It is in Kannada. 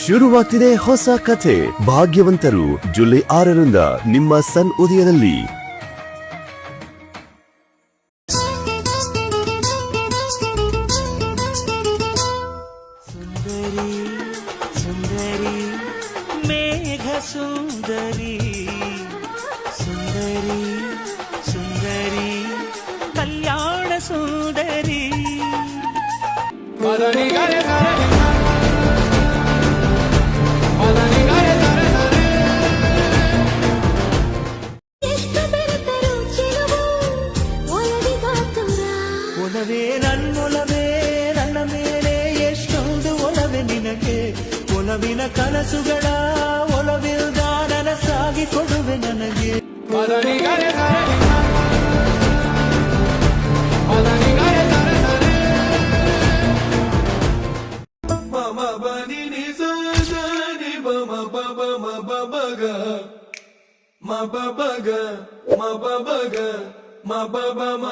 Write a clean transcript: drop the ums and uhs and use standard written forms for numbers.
ಶುರುವಾಗ್ತಿದೆ ಹೊಸ ಕಥೆ ಭಾಗ್ಯವಂತರು ಜುಲೈ 6ರಿಂದ ನಿಮ್ಮ ಸನ್ ಉದಯದಲ್ಲಿ. ಸುಂದರಿ ಸುಂದರಿ ಮೇಘ ಸುಂದರಿ ಸುಂದರಿ ಸುಂದರಿ ಕಲ್ಯಾಣ ಸುಂದರಿ. ಒಲವೇ ನನ್ನೊಲವೇ ನನ್ನ ಮೇಲೆ ಎಷ್ಟೊಂದು ಒಲವೇ ನಿನಗೆ. ಒಲವಿನ ಕನಸುಗಳ ಒಲವಿಲ್ದ ನನಸಾಗಿ ಕೊಡುವೆ ನನಗೆ. Ma ba ba